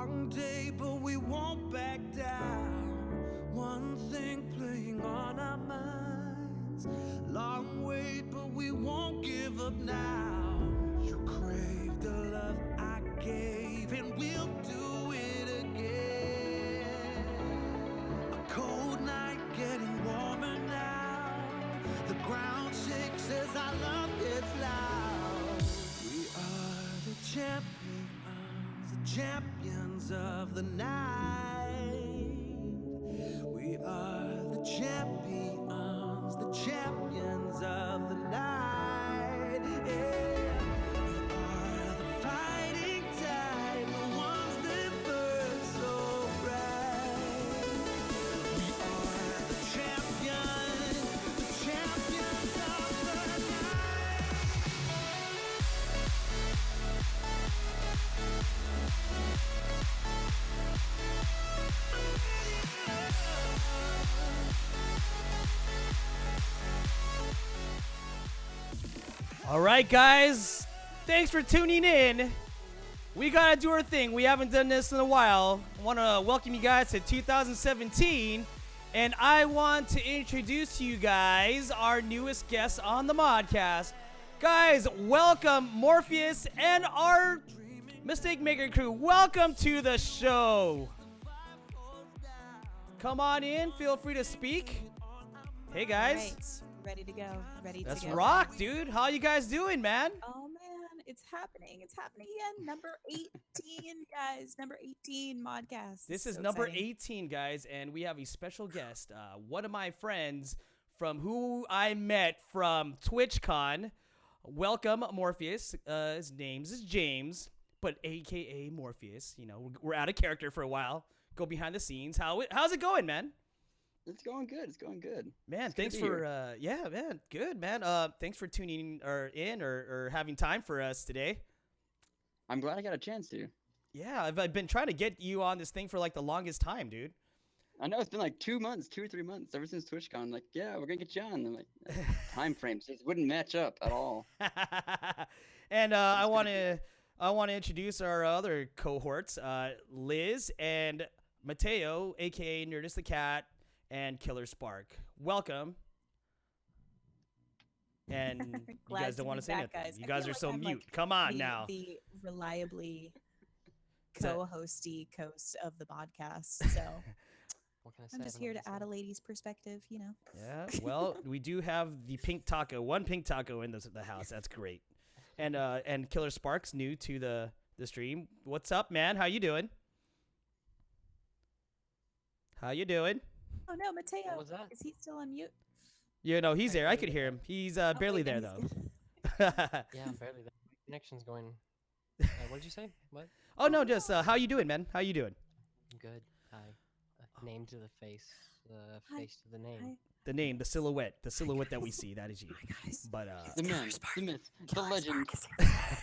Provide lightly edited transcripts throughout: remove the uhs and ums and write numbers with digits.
Long day, but we won't back down. One thing playing on our minds. Long wait, but we won't give up now. You crave the love I gave, and we'll do it again. A cold night getting warmer now. The ground shakes as our love gets loud. We are the champions of the night. We are the champions of the night. Yeah. We are the fighting type, the ones that burn so bright. We are the champions of the night. All right, guys. Thanks for tuning in. We got to do our thing. We haven't done this in a while. I want to welcome you guys to 2017. And I want to introduce to you guys our newest guests on the MODCAST. Guys, welcome Morpheus and our Mistake Maker crew. Welcome to the show. Come on in. Feel free to speak. Hey, guys. Right. Ready to go. Let's rock, dude. How you guys doing, man? Oh man, it's happening. It's happening again. Number 18, guys. Number 18 MODCAST. This is So number exciting. 18, guys, and we have a special guest. One of my friends from who I met from TwitchCon. Welcome, Morpheus. His name is James, but AKA Morpheus. You know, we're out of character for a while. Go behind the scenes. How's it going, man? It's going good. It's going good. Man, It's good thanks to be for here. yeah, man, good, man. Thanks for tuning or having time for us today. I'm glad I got a chance to. Yeah, I've been trying to get you on this thing for like the longest time, dude. I know it's been like 2 months, 2 or 3 months ever since TwitchCon. Like, yeah, we're gonna get you on. I'm like, time frames just wouldn't match up at all. And I want to introduce our other cohorts, Liz and Mateo, aka Nerdist the Cat, and Killer Spark. Welcome. And you Glad guys don't to want be to say back, anything. guys. You I guys feel are like so I'm, mute. like, Come on now. The reliably that- co-hosty coast of the podcast. So What can I say? I'm just I don't here know to what add a lady's perspective, you know. Yeah, well, we do have the pink taco, one pink taco in the house. That's great. And Killer Spark's new to the stream. What's up, man? How you doing? How you doing? Oh no, Mateo. was that? Is he still on mute? You know, he's I there. I barely could hear there. him. He's Oh, barely wait, there, then though. he's Yeah, I'm barely there. My connection's going. What did you say? What? Oh, no, just how you doing, man? How you doing? Good. Hi. Name to the face. The Hi. face to the name. Hi. The name, the silhouette that we see, that is you. Guys. But The man, the myth, the legend. Hi.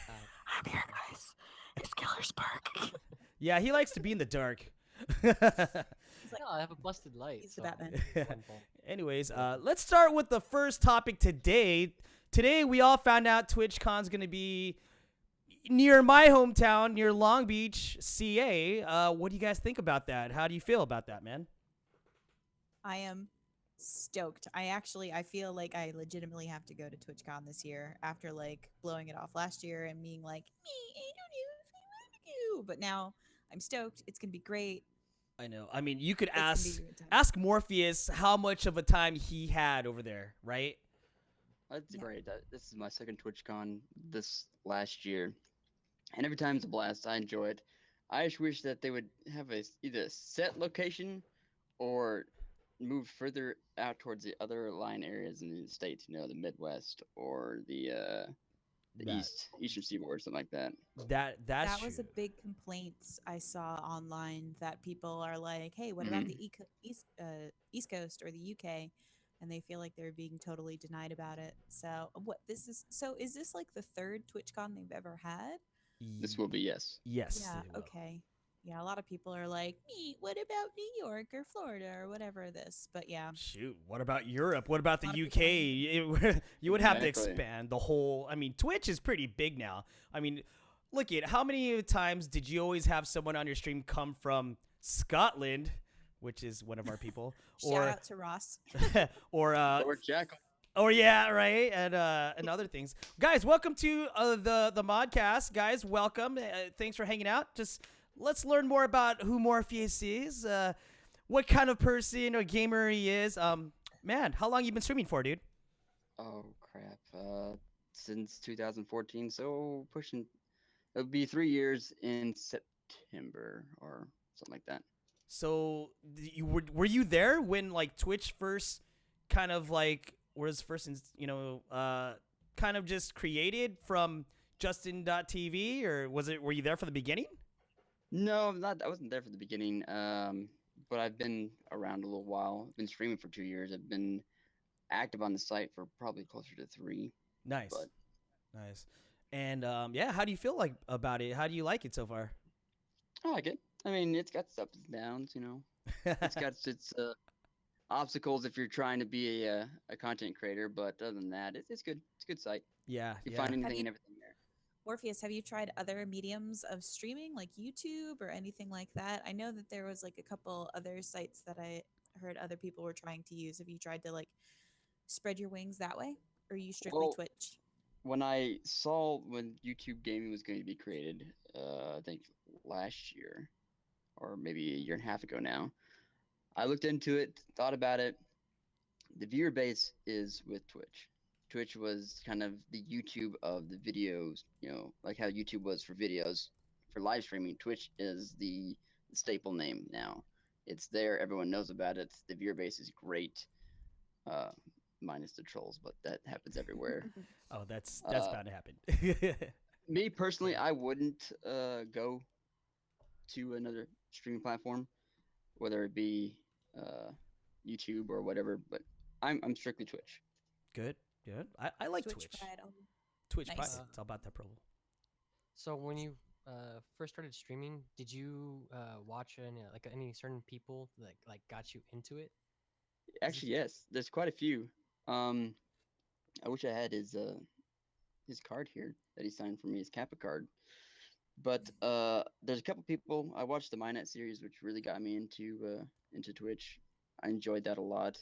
I'm here, guys. It's Killer Spark. yeah, he likes to be in the dark. He's like, No, I have a busted light. He's the so Batman. it's one fault. Anyways, let's start with the first topic today. Today, we all found out TwitchCon's going to be near my hometown, near Long Beach, CA. What do you guys think about that? How do you feel about that, man? I am stoked. I feel like I legitimately have to go to TwitchCon this year after like blowing it off last year and being like, me, I don't know if I want to go. But now I'm stoked. It's gonna be great. I know. I mean, you could It's gonna be ask a good time. Morpheus how much of a time he had over there, right? That's Yeah. great. This is my second TwitchCon this last year, and every time it's a blast. I enjoy it. I just wish that they would have either a set location or move further out towards the other line areas in the states. You know, the Midwest or the That- Eastern Seaboard, something like that. That's That was a true. big complaint I saw online that people are like, hey, what about the East Coast or the UK? And they feel like they're being totally denied about it. So is this like the third TwitchCon they've ever had? This will be yes. Yes. Yeah, it will. okay. Yeah, a lot of people are like, me, what about New York or Florida or whatever this? But yeah, Shoot, what about Europe? What about the A lot of UK? You would have to Exactly. expand the whole. I mean, Twitch is pretty big now. I mean, look at how many times did you always have someone on your stream come from Scotland, which is one of our people, Shout out to Ross. or Lord Jackal. oh yeah, right, and other things. Guys, welcome to the MODCAST. Guys, welcome. Thanks for hanging out. Just let's learn more about who Morpheus is, what kind of person or gamer he is. Man, how long you been streaming for, dude? Oh crap. Since 2014, so pushing. It'll be 3 years in September or something like that. So were you there when like Twitch first kind of like was first kind of just created from Justin.tv, or were you there for the beginning? No, not. I wasn't there for the beginning. But I've been around a little while. I've been streaming for 2 years. I've been active on the site for probably closer to 3. Nice, But nice. And yeah, how do you feel like about it? How do you like it so far? I like it. I mean, it's got its ups and downs, you know. It's got its obstacles if you're trying to be a content creator, but other than that, it's good. It's a good site. Yeah, You yeah. find anything you- and everything there. Morpheus, have you tried other mediums of streaming like YouTube or anything like that? I know that there was like a couple other sites that I heard other people were trying to use. Have you tried to like spread your wings that way? Or are you strictly Well, Twitch? When I saw when YouTube gaming was going to be created, I think last year, or maybe a year and a half ago now, I looked into it, thought about it. The viewer base is with Twitch. Twitch was kind of the YouTube of the videos, you know, like how YouTube was for videos. For live streaming, Twitch is the staple name now. It's there, everyone knows about it. The viewer base is great, minus the trolls, but that happens everywhere. Oh, that's Uh, bound to happen. Me personally, I wouldn't go to another streaming platform, whether it be YouTube or whatever. But I'm strictly Twitch. Good, good. I like Twitch. Pride. Oh, Twitch Nice. Pride. It's all about that promo. So when you first started streaming, did you watch any certain people that like got you into it? Actually, yes, there's quite a few. I wish I had his card here that he signed for me, his Kappa card. But there's a couple people. I watched the Minet series, which really got me into Twitch. I enjoyed that a lot.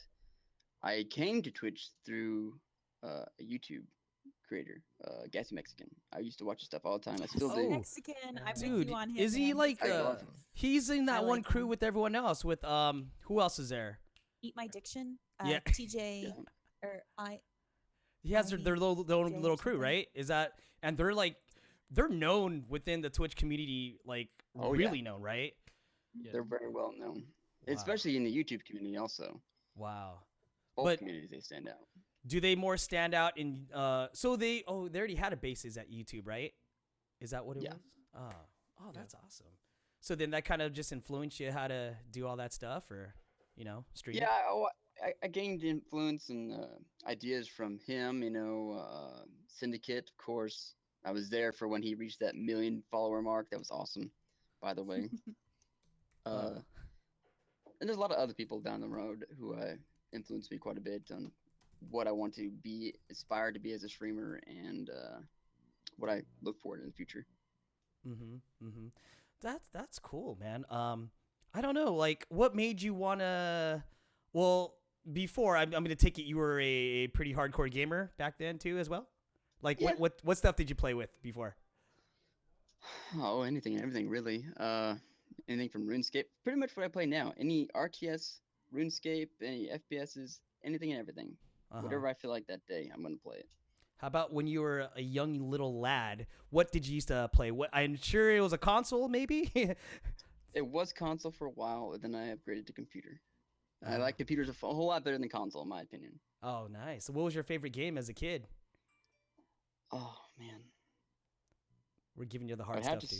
I came to Twitch through a YouTube creator, Gassy Mexican. I used to watch his stuff all the time. I still Oh, do. Mexican. I'm with Dude, you on him. is he man. like I love him. he's in that I one like crew him. with everyone else with who else is there? Eat My Diction? Yeah. TJ Yeah. or I. He has their own Jay or little crew, something. right? Is that, and they're known within the Twitch community, like Oh, yeah. really known, right? Yeah. They're very well known, Wow. especially in the YouTube community. Also, Wow. both But- communities they stand out. Do they more stand out in so they already had a basis at YouTube, right? Is that what it Yeah. was? Oh, that's awesome. So then that kind of just influenced you how to do all that stuff, or stream? Yeah, I gained influence and ideas from him. You know, Syndicate, of course. I was there for when he reached that 1 million follower mark. That was awesome, by the way. And there's a lot of other people down the road who influenced me quite a bit on what I want to be, aspire to be as a streamer, and what I look for in the future. That's cool, man. I don't know, like, what made you wanna? Well, before I'm gonna take it you were a pretty hardcore gamer back then too, as well. Like, Yeah. what stuff did you play with before? Oh, anything and everything, really. Anything from RuneScape. Pretty much what I play now. Any RTS, RuneScape, any FPSs, anything and everything. Uh-huh. Whatever I feel like that day, I'm gonna play it. How about when you were a young little lad? What did you used to play? What, I'm sure it was a console, maybe. It was console for a while, and then I upgraded to computer. I Uh, like computers a whole lot better than console, in my opinion. Oh, nice. What was your favorite game as a kid? Oh man, We're giving you the I hard would have stuff, to.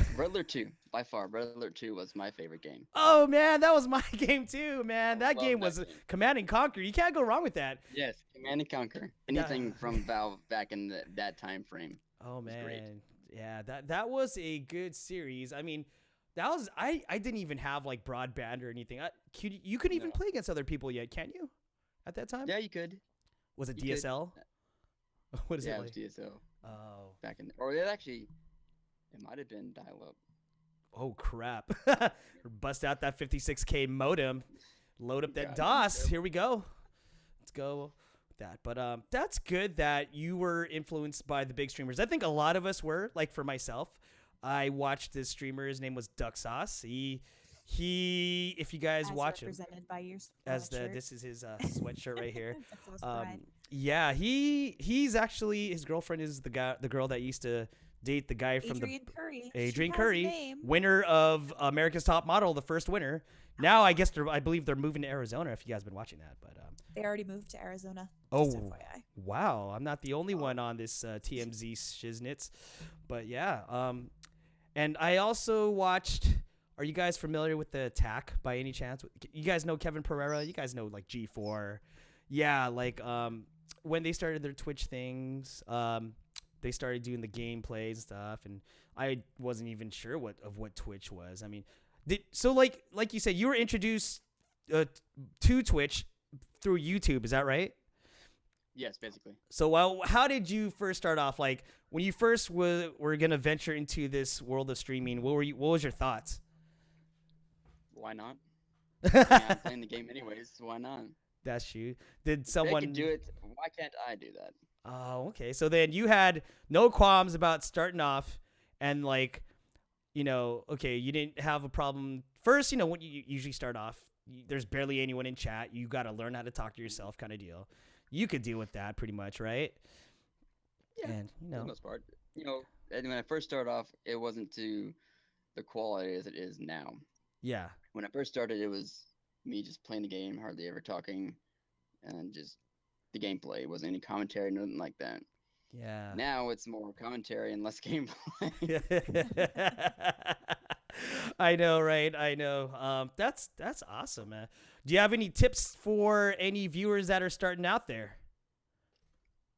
dude. Red Alert 2, by far. Red Alert 2 was my favorite game. Oh man, that was my game too, man. I That love game that was game. Command and Conquer. You can't go wrong with that. Yes, Command and Conquer. Yeah. Anything from Valve back in that time frame. Oh was man, great. yeah, that was a good series. I mean, that was I didn't even have like broadband or anything. You couldn't even No. play against other people yet, can you? At that time, Yeah, you could. was it you could. DSL? What is Yeah, it it like? was DSL Oh, back in. Or it actually, It might have been dial-up. Oh crap! Bust out that 56K modem, load up that Got it. DOS. Here we go. Let's go with that. But that's good that you were influenced by the big streamers. I think a lot of us were. Like for myself, I watched this streamer. His name was Duck Sauce. He. If you guys As watch him, represented by your as the sweatshirt. this is his sweatshirt right here. That's also pride. Yeah, he's actually, his girlfriend is the girl that used to date the guy from Adrian Curry. Adrian She has a Curry, name. winner of America's Top Model, the first winner. Now I guess I believe they're moving to Arizona. If you guys been watching that, but They already moved to Arizona. oh Just FYI. wow, I'm not the only one on this TMZ shiznits, but yeah. And I also watched. Are you guys familiar with the Attack by any chance? You guys know Kevin Pereira? You guys know like G4. Yeah, like when they started their Twitch things, they started doing the gameplays and stuff, and I wasn't even sure what Twitch was. I mean, like you said, you were introduced to Twitch through YouTube. Is that right? Yes, basically. So, how did you first start off? Like when you first were gonna venture into this world of streaming, what was your thoughts? Why not? Yeah, I'm playing the game anyways, so why not? That's you. Did If they someone can do it, why can't I do that? Oh, okay. So then you had no qualms about starting off, and like, okay, you didn't have a problem. First, when you usually start off, there's barely anyone in chat. You got to learn how to talk to yourself, kind of deal. You could deal with that pretty much, right? Yeah, And for the most part. And when I first started off, it wasn't to the quality as it is now. yeah, When I first started, it was me just playing the game, hardly ever talking, and just the gameplay. It wasn't any commentary, nothing like that. yeah. Now it's more commentary and less gameplay. I know, right? I know. That's awesome, man. Do you have any tips for any viewers that are starting out there?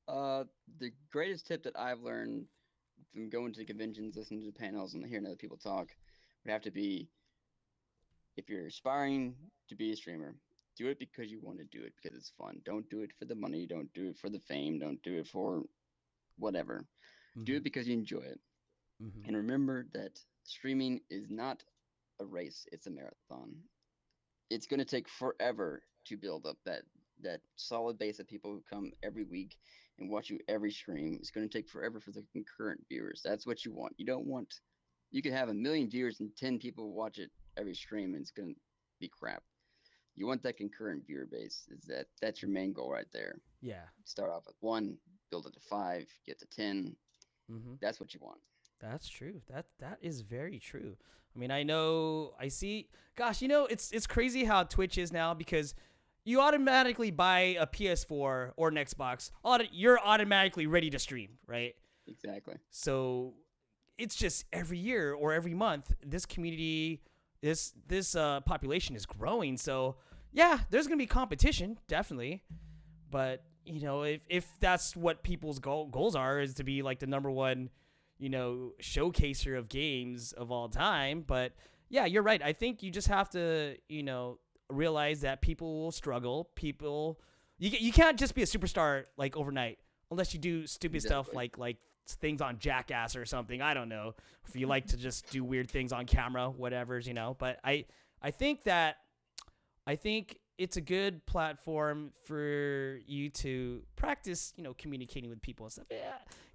The greatest tip that I've learned from going to conventions, listening to the panels, and hearing other people talk would have to be, if you're aspiring to be a streamer, do it because you want to do it, because it's fun. Don't do it for the money. Don't do it for the fame. Don't do it for whatever. Do it because you enjoy it. Mm-hmm. And remember that streaming is not a race, it's a marathon. It's going to take forever to build up that solid base of people who come every week and watch you every stream. It's going to take forever for the concurrent viewers. That's what you want. You could have 1 million viewers and 10 people watch it every stream, and it's going to be crap. You want that concurrent viewer base. That's your main goal right there. Yeah. Start off with 1, build it to 5, get to 10. Mm-hmm. That's what you want. That's true. That is very true. I mean, I see. Gosh, it's crazy how Twitch is now, because you automatically buy a PS4 or an Xbox. You're automatically ready to stream, right? Exactly. So it's just every year or every month, this community, this population is growing. So yeah, there's gonna be competition, definitely. But if that's what people's goals are, is to be like the number one, showcaser of games of all time. But yeah, you're right. I think you just have to, realize that people will struggle. You can't just be a superstar like overnight, unless you do stupid stuff like things on Jackass or something. I don't know if you like to just do weird things on camera, whatever's, But I think it's a good platform for you to practice, communicating with people and stuff.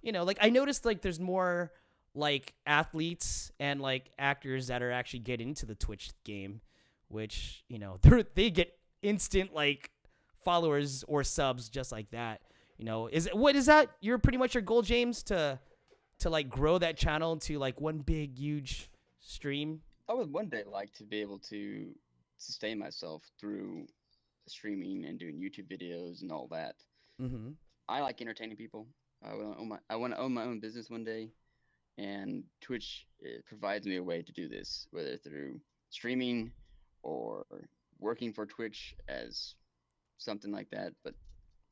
Yeah. Like I noticed like there's more like athletes and like actors that are actually getting into the Twitch game, which, they get instant like followers or subs just like that. Is that your pretty much your goal, James, to like grow that channel to like one big huge stream? I would one day like to be able to sustain myself through streaming and doing YouTube videos and all that. Mm-hmm. I like entertaining people. I want to own my own business one day, and Twitch provides me a way to do this, whether through streaming or working for Twitch as something like that. But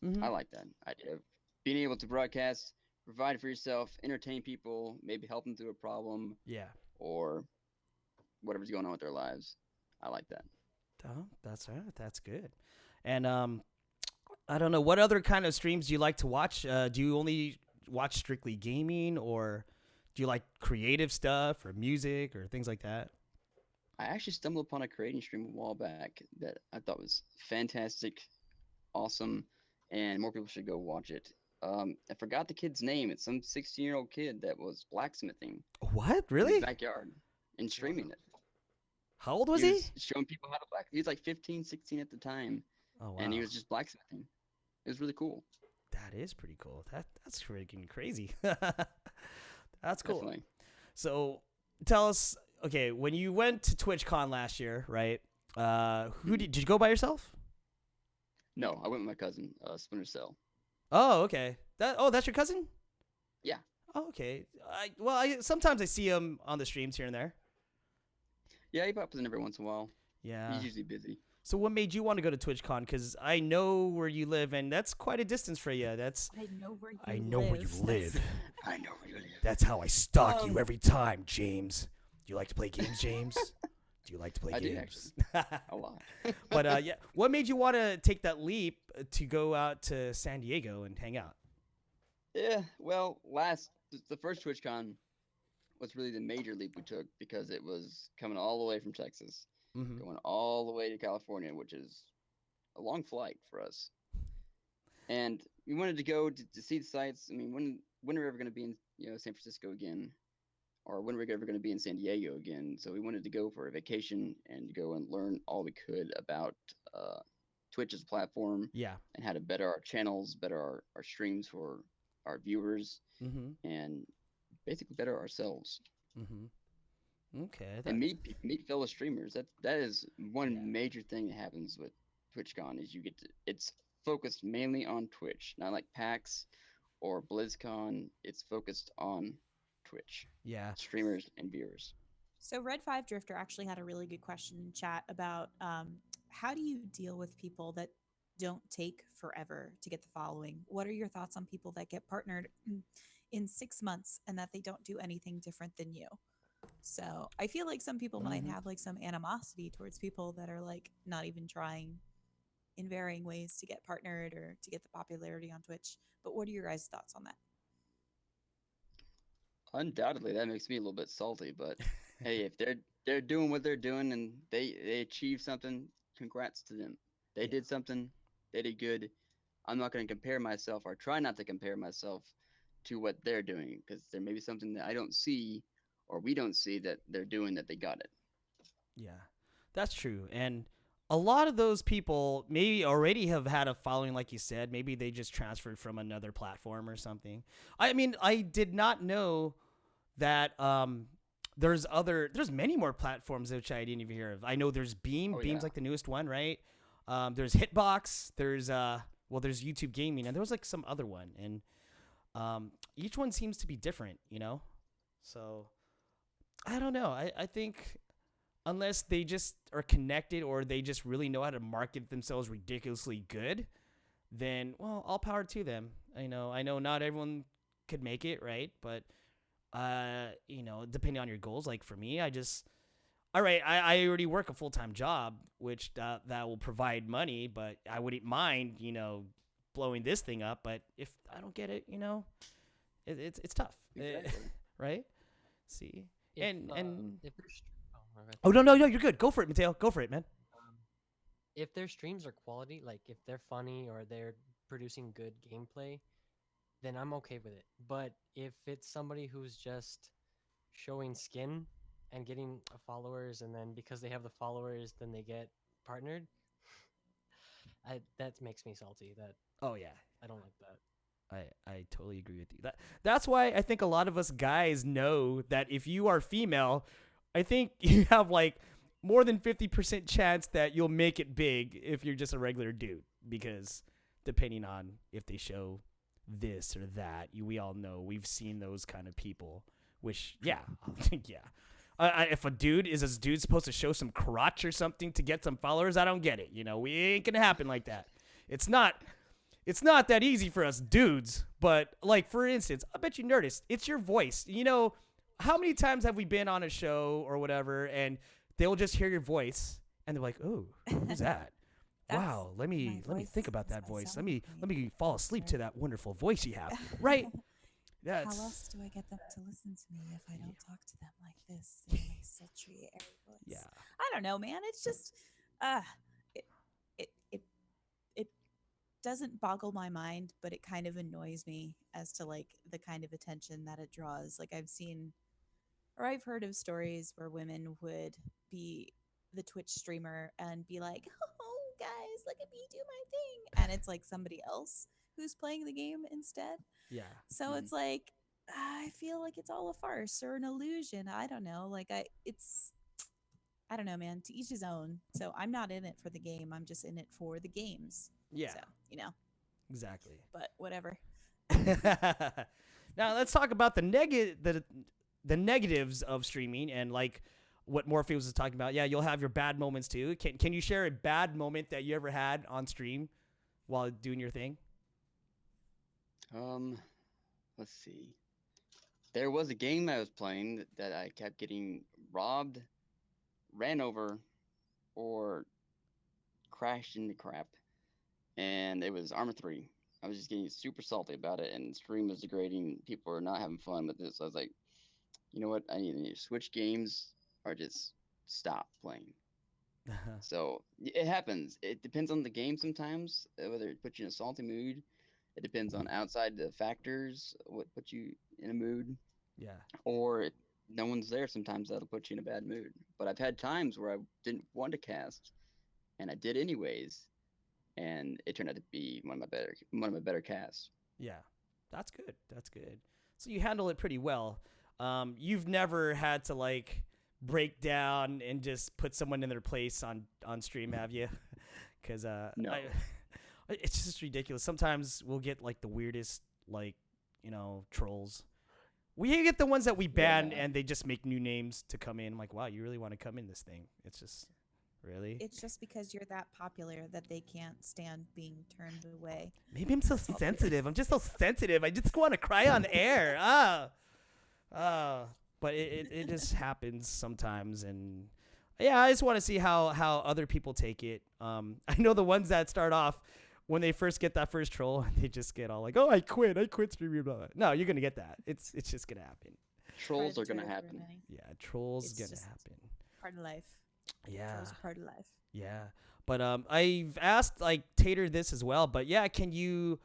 Mm-hmm. I like that idea of being able to broadcast, provide for yourself, entertain people, maybe help them through a problem. Yeah. Or whatever's going on with their lives. I like that. Oh, that's right. That's good. And I don't know, what other kind of streams do you like to watch? Do you only watch strictly gaming, or Do you like creative stuff or music or things like that? I actually stumbled upon a creating stream a while back that I thought was fantastic, awesome, and more people should go watch it. I forgot the kid's name. It's some 16-year-old kid that was blacksmithing What? in his Really? backyard and streaming it. How old was He he? was showing people how to black. He was like 15, 16 at the time, Oh, wow. and he was just blacksmithing. It was really cool. That is pretty cool. That's freaking crazy. That's cool. Definitely. So tell us, okay, when you went to TwitchCon last year, right? Who did you go by yourself? No, I went with my cousin, Splinter Cell. Oh, okay. That's your cousin? Yeah. Oh, okay. Sometimes I see him on the streams here and there. Yeah, he pops in every once in a while. Yeah. He's usually busy. So what made you want to go to TwitchCon? Because I know where you live, and that's quite a distance for you. I know where you live. I know where you live. I know where you live. That's how I stalk you every time, James. Do you like to play games, James? Do you like to play I do, games? A lot. But yeah, what made you want to take that leap to go out to San Diego and hang out? Yeah, well, the first TwitchCon was really the major leap we took because it was coming all the way from Texas, going all the way to California, which is a long flight for us. And we wanted to go to see the sites. I mean, when are we ever going to be in San Francisco again, or when are we ever going to be in San Diego again? So we wanted to go for a vacation and go and learn all we could about Twitch as a platform, Yeah. and how to better our channels, better our streams for our viewers, and basically better ourselves. Okay. And meet fellow streamers. That is one major thing that happens with TwitchCon is it's focused mainly on Twitch, not like PAX or BlizzCon. It's focused on Twitch. Yeah. Streamers and viewers. So Red 5 Drifter actually had a really good question in chat about how do you deal with people that don't take forever to get the following? What are your thoughts on people that get partnered in 6 months and that they don't do anything different than you? So I feel like some people might have like some animosity towards people that are like not even trying in varying ways to get partnered or to get the popularity on Twitch. But what are your guys' thoughts on that? Undoubtedly, that makes me a little bit salty, but hey, if they're doing what they're doing and they achieve something, congrats to them. They did something, they did good. I'm not going to compare myself, or try not to compare myself to what they're doing, because there may be something that I don't see or we don't see that they're doing that they got it. Yeah, that's true. And a lot of those people maybe already have had a following, like you said. Maybe they just transferred from another platform or something. I mean, I did not know that there's many more platforms which I didn't even hear of. I know there's Beam. Oh, Beam's yeah. like the newest one, right? There's Hitbox. There's there's YouTube Gaming, and there was like some other one. And each one seems to be different, So I don't know. I think unless they just are connected or they just really know how to market themselves ridiculously good, then, well, all power to them. I know not everyone could make it, right? But, depending on your goals, like for me, I already work a full-time job, which that will provide money, but I wouldn't mind, blowing this thing up. But if I don't get it, it's tough, Exactly. right? See? If No, you're good. Go for it, Mateo. Go for it, man. if their streams are quality, like if they're funny or they're producing good gameplay, then I'm okay with it. But if it's somebody who's just showing skin and getting followers, and then because they have the followers, then they get partnered, that makes me salty. Oh, yeah. I don't like that. I totally agree with you. That's why I think a lot of us guys know that if you are female, I think you have like more than 50% chance that you'll make it big if you're just a regular dude, because depending on if they show this or that, we all know we've seen those kind of people, which yeah. If a dude is supposed to show some crotch or something to get some followers, I don't get it. We ain't gonna happen like that. It's not that easy for us dudes. But like, for instance, I bet you noticed it's your voice. How many times have we been on a show or whatever, and they'll just hear your voice and they're like, "Oh, who's that? Wow, let me think about that voice. Let me fall asleep to that wonderful voice you have." Right? Yeah, How else do I get them to listen to me if I don't talk to them like this in my sultry, airy yeah, voice? I don't know, man. It's just, uh, it, it it doesn't boggle my mind, but it kind of annoys me as to like the kind of attention that it draws. Like I've seen or I've heard of stories where women would be the Twitch streamer and be like, "Oh, guys, look at me do my thing," and it's like somebody else who's playing the game instead. yeah, So Mhm. it's like I feel like it's all a farce or an illusion. I don't know. I don't know, man. To each his own. So I'm not in it for the game. I'm just in it for the games. yeah. So Exactly. but whatever. Now let's talk about the negatives of streaming and like what Morpheus was talking about. Yeah, you'll have your bad moments too. Can you share a bad moment that you ever had on stream while doing your thing? Um, let's see. There was a game I was playing that I kept getting robbed, ran over, or crashed into crap, and it was Armor 3. I was just getting super salty about it, and stream was degrading. People were not having fun with this. So I was like, you know what? I need to either switch games or just stop playing. So it happens. It depends on the game sometimes, whether it puts you in a salty mood. It depends on outside the factors, what puts you in a mood, Yeah. or if no one's there. Sometimes that'll put you in a bad mood. But I've had times where I didn't want to cast, and I did anyways, and it turned out to be one of my better casts. Yeah. That's good. That's good. So you handle it pretty well. You've never had to like break down and just put someone in their place on stream, have you? Because No. it's just ridiculous. Sometimes we'll get like the weirdest like trolls. We get the ones that we ban Yeah. and they just make new names to come in. I'm like, wow, you really want to come in this thing? It's just really. It's just because you're that popular that they can't stand being turned away. Maybe I'm so sensitive. I'm just so sensitive. I just want to cry on air. But it just happens sometimes, and yeah, I just want to see how other people take it. I know the ones that start off when they first get that first troll, they just get all like, "Oh, I quit streaming." Blah, blah. No, you're gonna get that. It's just gonna happen. Trolls are gonna Predatory happen. grooming. Yeah, trolls It's gonna just- happen. Part of life. Yeah. Trolls are part of life. Yeah. But I've asked like Tater this as well, but yeah, can you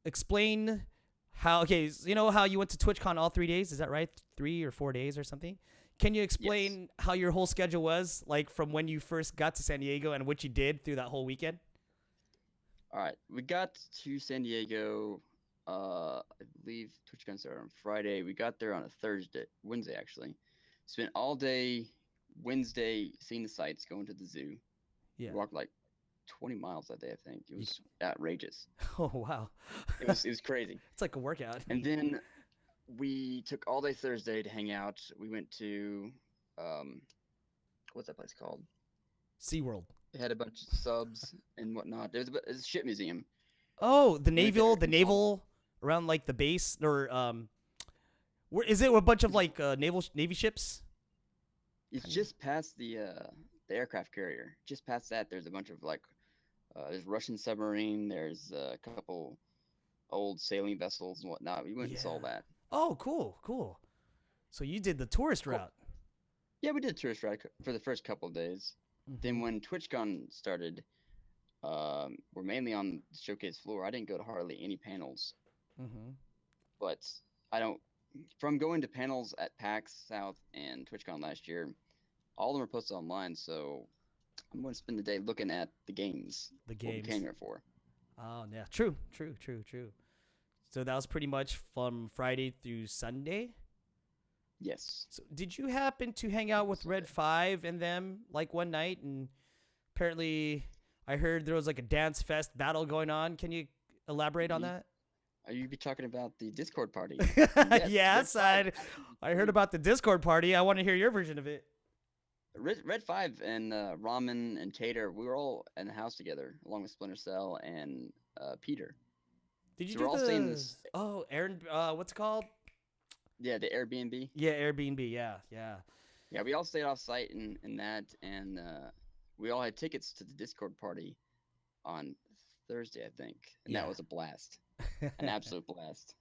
explain how you know how you went to TwitchCon all 3 days, is that right? 3 or 4 days or something? Can you explain how your whole schedule was, like from when you first got to San Diego and what you did through that whole weekend? All right, we got to San Diego. I believe TwitchCon started on Friday. We got there on a Wednesday actually. Spent all day Wednesday seeing the sights, going to the zoo. Yeah. Walked like 20 miles that day. I think it was outrageous. Oh wow. It was crazy. It's like a workout. And then we took all day Thursday to hang out. We went to what's that place called? SeaWorld. It had a bunch of subs and whatnot. It was a ship museum. Oh, the Right naval, there. the naval around like the base, or where is it? A bunch of like navy ships? It's just past the aircraft carrier. Just past that, there's a bunch of like there's Russian submarine. There's a couple old sailing vessels and whatnot. We went and saw Yeah. that. Oh, cool. So you did the tourist Cool. route. Yeah, we did a tourist ride for the first couple of days. Then when TwitchCon started, we're mainly on the showcase floor. I didn't go to hardly any panels, Mm-hmm. but I don't. From going to panels at PAX South and TwitchCon last year, all of them are posted online. So I'm going to spend the day looking at the games. The What we games. came here for. Oh yeah, true. So that was pretty much from Friday through Sunday. Yes. So did you happen to hang out with Red 5 and them like one night? And apparently I heard there was like a dance fest battle going on. Can you elaborate on Ye- that? Are you be talking about the Discord party? Yes, Red I heard about the Discord party. I want to hear your version of it. Red 5 and Ramen and Tater. We were all in the house together, along with Splinter Cell and Peter. Did you So do we're all staying in this. Oh, Aaron, what's it called? Yeah, the Airbnb. Yeah, Airbnb. Yeah. Yeah, we all stayed off site in that, and we all had tickets to the Discord party on Thursday, I think, and Yeah. that was a blast, an absolute blast.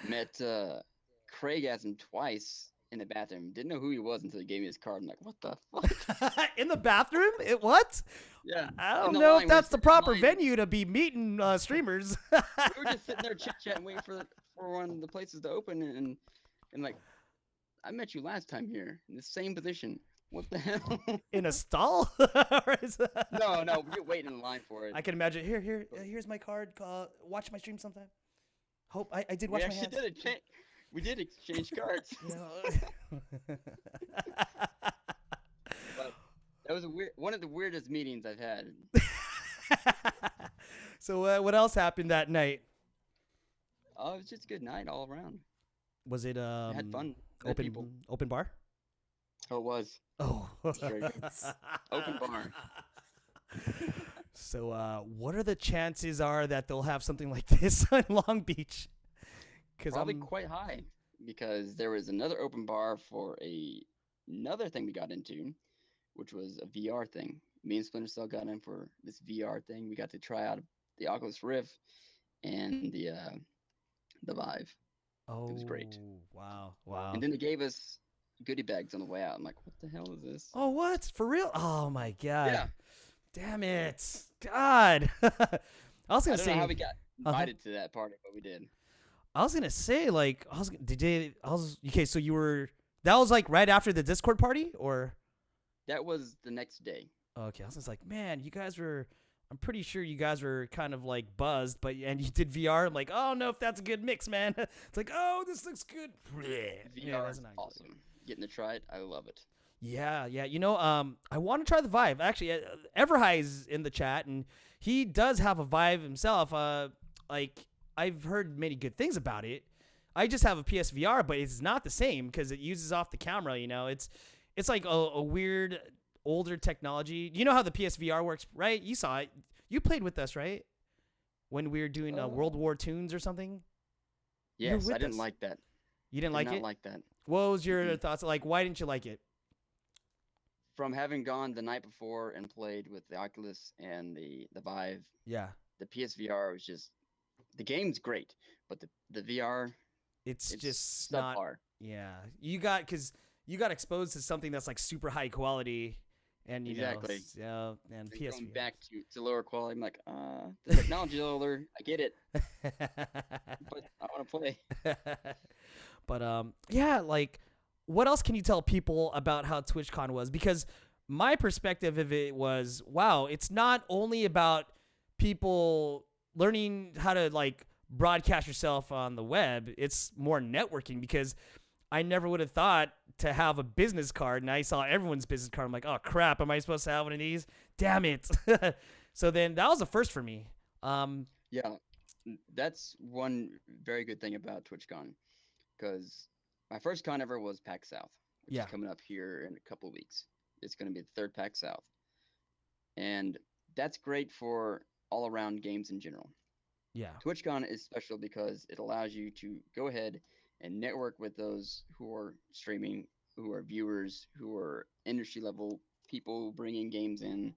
Met Craig as him twice in the bathroom. Didn't know who he was until he gave me his card. I'm like, what the fuck? In the bathroom? It what? Yeah. I in don't the know line, if we were that's the sitting in proper line. venue to be meeting streamers. We were just sitting there chit chatting, waiting for one of the places to open, and like, I met you last time here in the same position. What the hell? In a stall? Or is that- No, you're waiting in line for it. I can imagine. Here's my card. Watch my stream sometime. Hope I did We wash my actually hands. we did exchange cards. You know? But that was one of the weirdest meetings I've had. So what else happened that night? Oh, it was just a good night all around. Was it I had fun. Met people. open bar? Oh, it was. Oh. Very good. Open bar. So what are the chances are that they'll have something like this in Long Beach? Because Probably quite high because there was another open bar for another thing we got into, which was a VR thing. Me and Splinter Cell got in for this VR thing. We got to try out the Oculus Rift and the Vive. Oh, was great. Wow. And then they gave us goodie bags on the way out. I'm like, what the hell is this? Oh, what? For real? Oh my God. Yeah. Damn it. God. I was I gonna don't say know how we got Uh-huh. invited to that party, but we did. I was gonna say like okay, so that was like right after the Discord party, or That was the next day. okay, I was just like, man, I'm pretty sure you guys were kind of like buzzed, and you did VR. I'm like, oh no, if that's a good mix, man. It's like, oh, this looks good. VR that's is not good. awesome. Getting to try it, I love it. Yeah. You know, I want to try the Vive. Actually, Everhigh's in the chat, and he does have a Vive himself. Like I've heard many good things about it. I just have a PSVR, but it's not the same because it uses off the camera. You know, it's like a weird older technology. You know how the PSVR works, right? You saw it. You played with us, right? When we were doing World War Tunes or something. You're Yes, with I didn't us. like that. You didn't Did like not it? like that. What was your Mm-mm. thoughts? Like, why didn't you like it? From having gone the night before and played with the Oculus and the Vive, Yeah, the PSVR was just the game's great, but the VR it's it's just not. subpar. Yeah, you got exposed to something that's like super high quality, and you Exactly. know, yeah, and And going PSVR. back to lower quality, I'm like, the technology's older. I get it, but I want to play. But yeah, like, what else can you tell people about how TwitchCon was? Because my perspective of it was, wow, it's not only about people learning how to like broadcast yourself on the web. It's more networking, because I never would have thought to have a business card, and I saw everyone's business card. I'm like, oh crap, am I supposed to have one of these? Damn it. So then that was the first for me. Yeah, that's one very good thing about TwitchCon, because my first con ever was PAX South, which Yeah. is coming up here in a couple of weeks. It's going to be the third PAX South, and that's great for all around games in general. Yeah. TwitchCon is special because it allows you to go ahead and network with those who are streaming, who are viewers, who are industry level people bringing games in,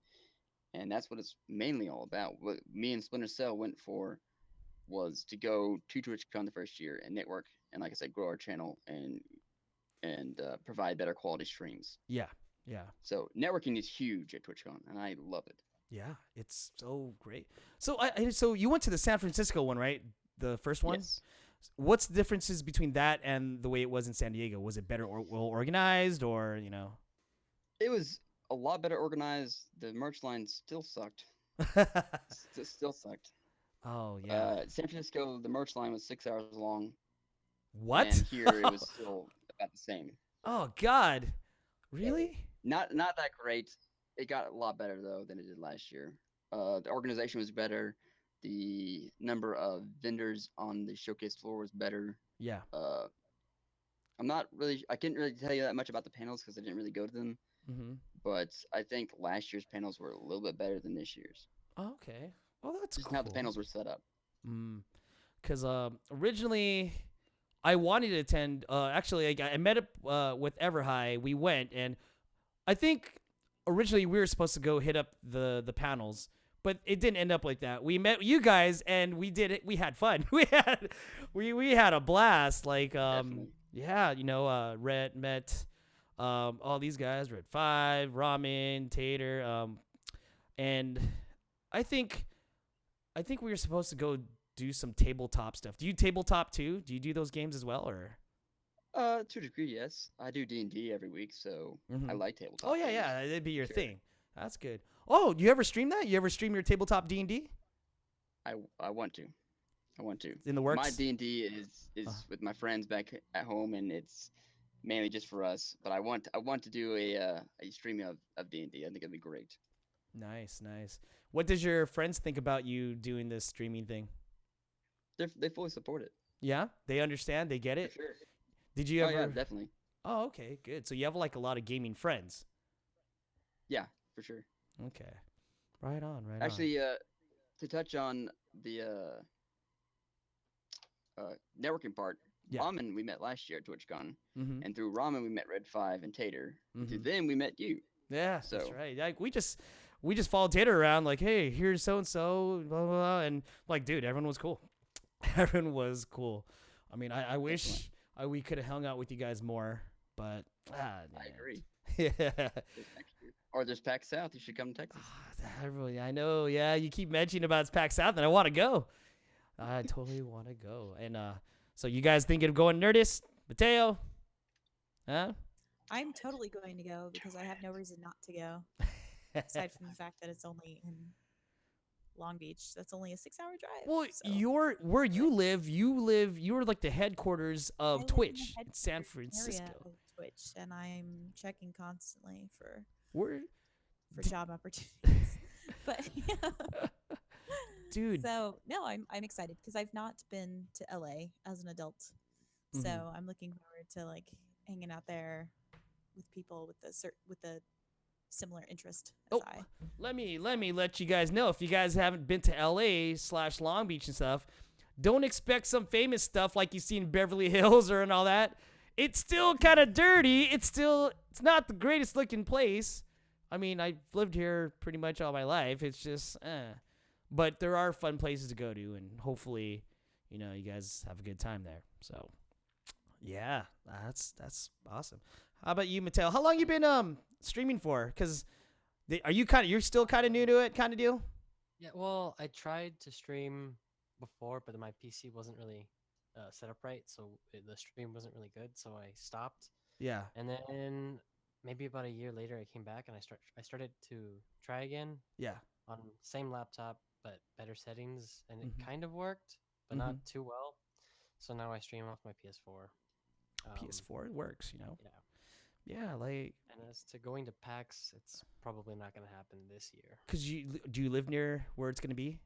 and that's what it's mainly all about. What me and Splinter Cell went for was to go to TwitchCon the first year and network, and like I said, grow our channel and provide better quality streams. Yeah. Yeah. So networking is huge at TwitchCon, and I love it. Yeah, it's so great. So so you went to the San Francisco one, right? The first one? Yes. What's the differences between that and the way it was in San Diego? Was it better or well organized, or, you know? It was a lot better organized. The merch line still sucked. Still sucked. Oh, yeah. San Francisco, the merch line was 6 hours long, What? and here it was still about the same. Oh, God. Really? Not that great. It got a lot better though than it did last year. The organization was better. The number of vendors on the showcase floor was better. Yeah. I can't really tell you that much about the panels because I didn't really go to them. Mm-hmm. But I think last year's panels were a little bit better than this year's. Oh, okay. Well, that's Just cool. how the panels were set up. Because originally I wanted to attend. Actually, I met up with Everhigh. We went, and I think originally we were supposed to go hit up the panels, but it didn't end up like that. We met you guys and we did it. We had fun. We had a blast. Like Definitely. yeah, Red met all these guys, Red 5, Ramen, Tater, and I think we were supposed to go do some tabletop stuff. Do you tabletop too? Do you do those games as well, or? To a degree, yes. I do D&D every week, so I Mhm. like tabletop. Oh yeah, games. yeah, that'd be your Sure. thing. That's good. Oh, you ever stream that? You ever stream your tabletop D&D I want to. I want to. in the My works? D&D is Uh. with my friends back at home, and it's mainly just for us. But I want to do a stream of D&D. I think it'd be great. Nice, nice. What does your friends think about you doing this streaming thing? They fully support it Yeah, they understand. They get for it. sure. Did you Oh ever? yeah, definitely. Oh, okay, good. So you have like a lot of gaming friends. Yeah, for sure. Okay, right on, right on. Actually, to touch on the networking part, Yeah. Ramen we met last year at TwitchCon, Mm-hmm. and through Ramen we met Red 5 and Tater. And through Mhm. them we met you. Yeah, that's So- right. Like we just followed Tater around, like, hey, here's so and so, blah blah blah, and like, dude, everyone was cool. Everyone was cool. I mean, I wish we could have hung out with you guys more, but I man. agree. Yeah. There's next year. Or there's PAX South. You should come to Texas. I know. Yeah, you keep mentioning about PAX South, and I want to go. I totally want to go. And so you guys thinking of going Nerdist, Mateo? Huh? I'm totally going to go because I have no reason not to go. Aside from the fact that it's only in Long Beach. That's only a 6-hour drive. Well, so where you live, you're like the headquarters I of live in the Twitch in San headquarters area Francisco. of Twitch, and I'm checking constantly for Where, job opportunities. But dude? so no, I'm excited because I've not been to LA as an adult, so Mhm. I'm looking forward to like hanging out there with people with the similar interest as Oh, I. let me let you guys know, if you guys haven't been to LA/Long Beach and stuff, don't expect some famous stuff like you see in Beverly Hills or and all that. It's still kind of dirty. It's not the greatest looking place. I mean, I've lived here pretty much all my life. It's just, but there are fun places to go to, and hopefully, you guys have a good time there. So, yeah, that's awesome. How about you, Mattel? How long you been streaming for? Because you're still kind of new to it, kind of deal? Yeah, well, I tried to stream before, but my PC wasn't really set up right, so the stream wasn't really good, so I stopped. Yeah. And then maybe about a year later, I came back and I started to try again Yeah. on same laptop but better settings, and it Mhm. kind of worked, but not Mhm. too well. So now I stream off my PS4. PS4 it works, Yeah. Yeah, like, And as to going to PAX, it's probably not going to happen this year. cause do you live near where it's gonna be?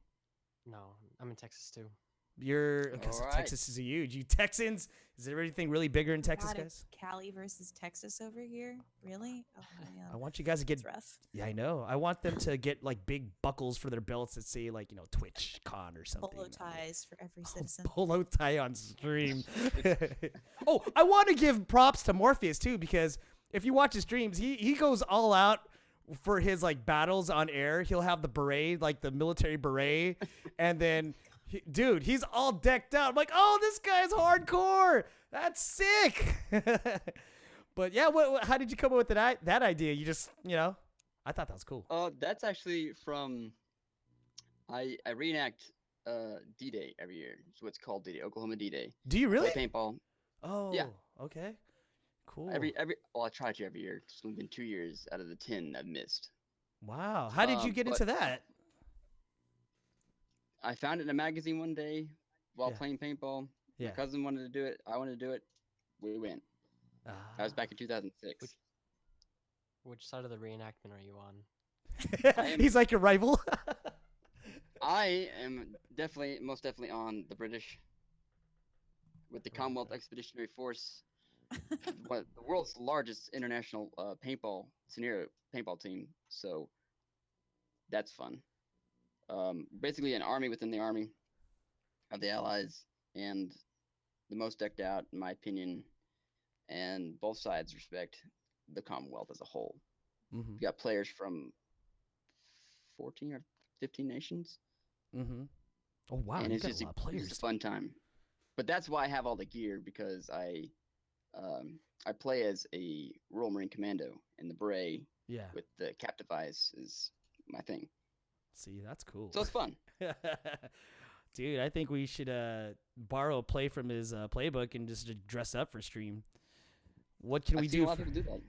No, I'm in Texas too. Because Alright. Texas is huge. You Texans, is there anything really bigger in Texas, God, guys? it's Cali versus Texas over here. Really? Oh man, I want you guys to get. it's rough. Yeah, I know. I want them to get like big buckles for their belts that say like Twitch Con or something. Polo ties for every Oh, citizen. polo tie on stream. Oh, I want to give props to Morpheus too, because if you watch his streams, he goes all out for his like battles on air. He'll have the beret, like the military beret, and then dude, he's all decked out. I'm like, oh, this guy's hardcore. That's sick. But yeah, how did you come up with that idea? You just, I thought that was cool. That's actually from I reenact D-Day every year. So it's called D-Day, Oklahoma D-Day. Do you really? Play paintball. Oh, Yeah. Okay. Cool. Well, I try to every year. It's only been 2 years out of the 10 I've missed. Wow. How did you get but- into that? I found it in a magazine one day while Yeah. playing paintball. Yeah. My cousin wanted to do it. I wanted to do it. We went. That was back in 2006. Which side of the reenactment are you on? He's like your rival. I am most definitely on the British with the Commonwealth Expeditionary Force, the world's largest international paintball team. So that's fun. Basically, an army within the army of the Allies, and the most decked out, in my opinion, and both sides respect the Commonwealth as a whole. Mm-hmm. You got players from 14 or 15 nations. Mm-hmm. Oh wow, And you it's got just a lot of it's players. just a fun time. But that's why I have all the gear because I play as a Royal Marine Commando, and the beret Yeah. with the captive eyes is my thing. See, that's cool. So it's fun. Dude, I think we should borrow a play from his playbook and just dress up for stream. What can I've we seen do? a lot of people do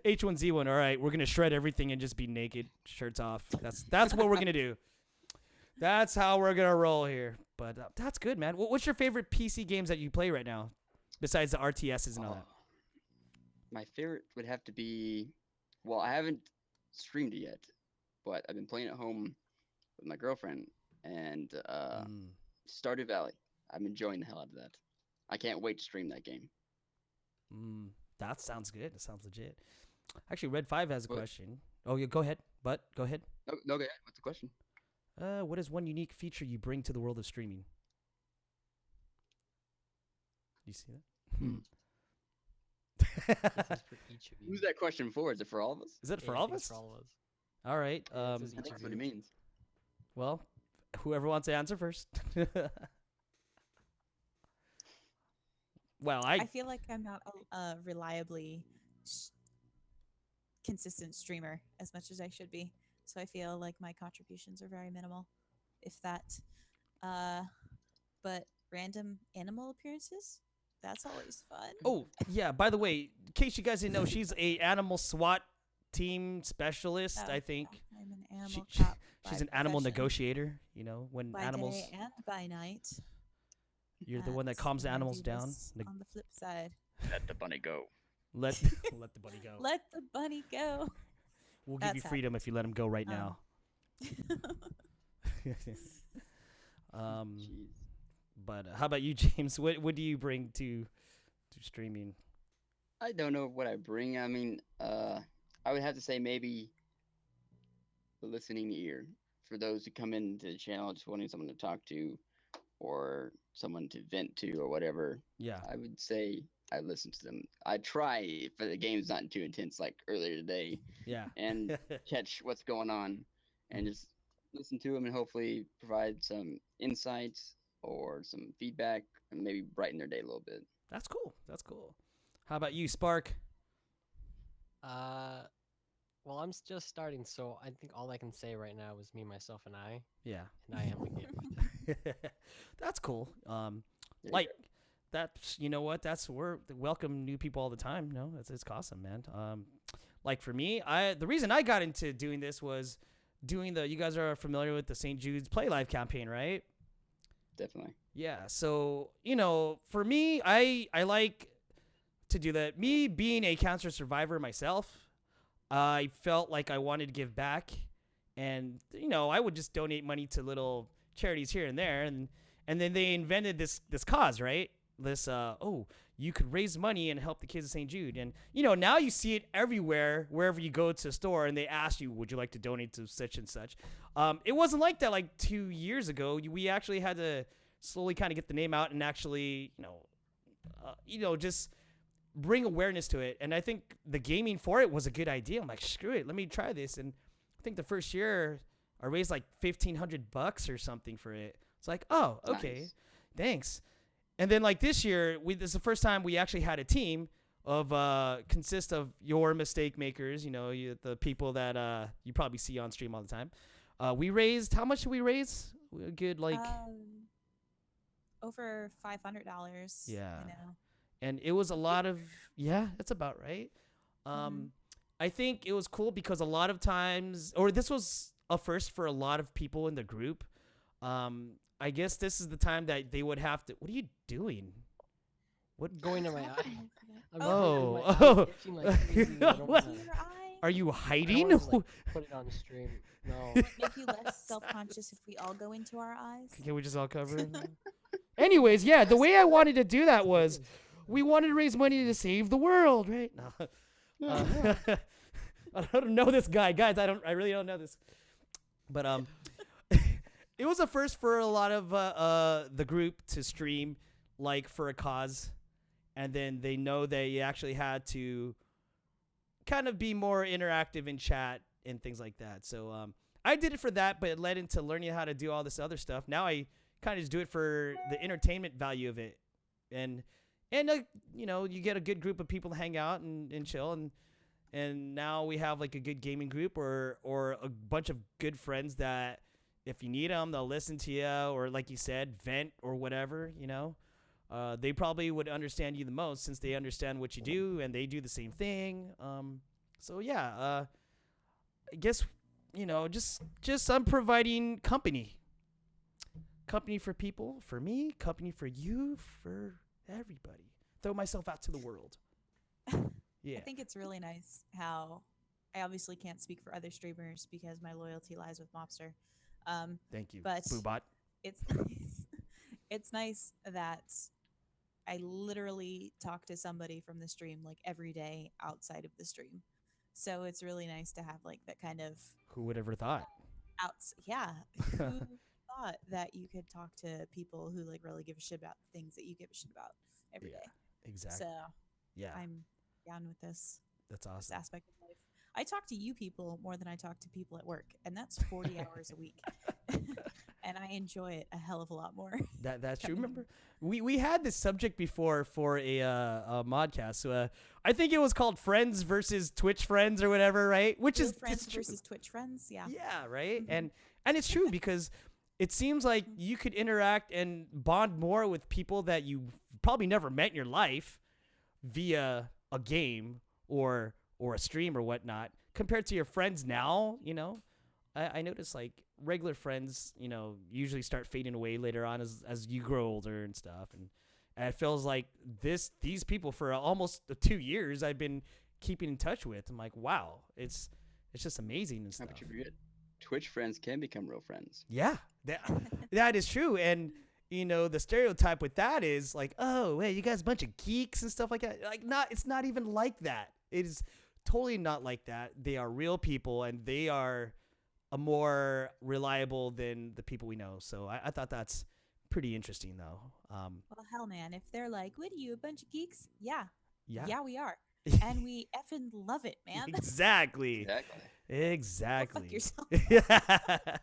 that. H1Z1. All right, we're gonna shred everything and just be naked, shirts off. That's what we're gonna do. That's how we're gonna roll here. But that's good, man. What's your favorite PC games that you play right now, besides the RTSs and all that? My favorite would have to be, well, I haven't streamed it yet, but I've been playing at home with my girlfriend and Stardew Valley. I'm enjoying the hell out of that. I can't wait to stream that game. That sounds good. That sounds legit. Actually, Red 5 has a What? question. Oh, yeah, go ahead. But go ahead. No, okay. What's the question? What is one unique feature you bring to the world of streaming? You see that? This is for each of you. Who's that question for? Is it for all of us? Is it for Yeah, all I of think it's us? For all of us. All right. Yeah, it says I each think of that's what it you. means. Well, whoever wants to answer first. Well, I feel like I'm not a reliably consistent streamer as much as I should be. So I feel like my contributions are very minimal, if that. But random animal appearances, that's always fun. Oh, yeah. By the way, in case you guys didn't know, she's a animal SWAT team specialist, Oh, I think. yeah, I'm an animal She- cop. She's by an animal profession, negotiator, you know, when by animals, day and by night. you're the one that That's- calms the and I animals do down. this on the flip side, Let the bunny go. Let let the bunny go. let the bunny go. We'll give you that's freedom if you let him go right now. Jeez. But how about you, James? What do you bring to streaming? I don't know what I bring. I mean, I would have to say maybe the listening ear for those who come into the channel just wanting someone to talk to or someone to vent to or whatever. Yeah. I would say I listen to them. I try if the game's not too intense like earlier today Yeah. and catch what's going on and just listen to them and hopefully provide some insights or some feedback and maybe brighten their day a little bit. That's cool. That's cool. How about you, Spark? Well, I'm just starting, so I think all I can say right now is me, myself, and I, Yeah. and I am a gamer. That's cool. There you Like go. that's, you know what? We're welcome new people all the time. No, it's awesome, man. Like for me, the reason I got into doing this was doing you guys are familiar with the St. Jude's Play Live campaign, right? Definitely. Yeah. So, you know, for me, I like to do that. Me being a cancer survivor myself, I felt like I wanted to give back, and you know, I would just donate money to little charities here and there, and then they invented this cause, right? This you could raise money and help the kids of St. Jude, and you know, now you see it everywhere wherever you go to a store, and they ask you, would you like to donate to such and such? It wasn't like that like 2 years ago. We actually had to slowly kind of get the name out and actually, just bring awareness to it. And I think the gaming for it was a good idea. I'm like, screw it, let me try this. And I think the first year I raised like $1,500 or something for it. It's like, oh, okay, Nice. thanks. And then like this year, this is the first time we actually had a team of consist of your mistake makers. You know, the people that you probably see on stream all the time. We raised, how much did we raise? A good like. Over $500. Yeah. You know. And it was a lot of, that's about right. I think it was cool because a lot of times, or this was a first for a lot of people in the group. I guess this is the time that they would have to, what are you doing? What? Going to my What's eye. happening for that? I'm Oh. my eye is itching like crazy. I don't What? wanna- Your eye? Are you I don't hiding? wanna, like, put it on stream. No. Make you less self-conscious if we all go into our eyes? Can we just all cover it? Anyways, yeah, the way I wanted to do that was we wanted to raise money to save the world, right? No. I don't know this guy. Guys, I really don't know this. But it was a first for a lot of the group to stream like for a cause, and then they know they actually had to kind of be more interactive in chat and things like that. So I did it for that, but it led into learning how to do all this other stuff. Now I kind of just do it for the entertainment value of it, and you know, you get a good group of people to hang out and chill, and now we have like a good gaming group or a bunch of good friends that if you need them, they'll listen to you, or like you said, vent or whatever, you know. They probably would understand you the most since they understand what you do and they do the same thing. So yeah, I guess, you know, just I'm providing company for people, for me, company for you, for everybody. Throw myself out to the world. Yeah. I think it's really nice how I obviously can't speak for other streamers because my loyalty lies with Mobster. Thank you, But Boobot. it's nice. It's nice that I literally talk to somebody from the stream like every day outside of the stream. So it's really nice to have like that kind of Who would ever thought? yeah. Who thought that you could talk to people who like really give a shit about things that you give a shit about every day? Exactly. So Yeah, I'm down with this that's this awesome. aspect of life. I talk to you people more than I talk to people at work, and that's 40 hours a week. And I enjoy it a hell of a lot more. That's true. Remember, we had this subject before for a MODCAST. So I think it was called Friends versus Twitch Friends or whatever, right? Which Real is friends it's true. versus Twitch friends, yeah. Yeah, right. Mhm. And it's true because it seems like you could interact and bond more with people that you probably never met in your life via a game or a stream or whatnot compared to your friends now. You know, I notice like regular friends, you know, usually start fading away later on as you grow older and stuff. And it feels like these people for almost 2 years I've been keeping in touch with. I'm like, wow, it's just amazing and How stuff. about you forget? Twitch friends can become real friends. Yeah, that is true. And you know, the stereotype with that is like, oh, hey, you guys a bunch of geeks and stuff like that. Like, it's not even like that. It is totally not like that. They are real people, and they are more reliable than the people we know. So I thought that's pretty interesting, though. Well, hell, man, if they're like, "What are you, a bunch of geeks?" Yeah, Yeah. yeah, we are, and we effing love it, man. Exactly. Exactly. Exactly. Go fuck yourself.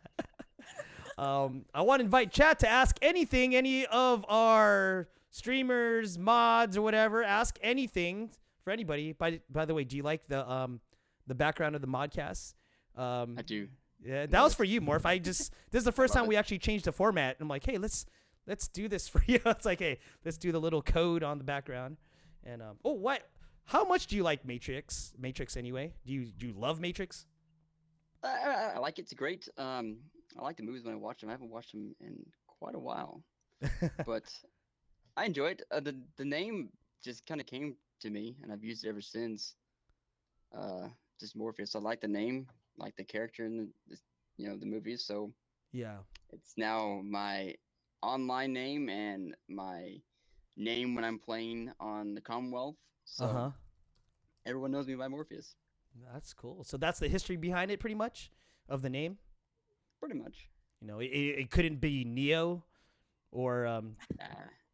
I want to invite chat to ask anything, any of our streamers, mods, or whatever. Ask anything for anybody. By the way, do you like the background of the modcast? I do. Yeah, that was for you, Morph. This is the first Love time it. we actually changed the format. I'm like, hey, let's do this for you. It's like, hey, let's do the little code on the background. And what? How much do you like Matrix? Matrix anyway? Do you love Matrix? I like it. It's great. I like the movies when I watch them. I haven't watched them in quite a while, but I enjoy it. The name just kind of came to me, and I've used it ever since. Just Morpheus. I like the name, like the character in the movies. So Yeah. it's now my online name and my name when I'm playing on the Commonwealth. So Uh-huh. everyone knows me by Morpheus, That's cool. So that's the history behind it, pretty much, of the name. pretty much. You know, it couldn't be Neo, or Nah,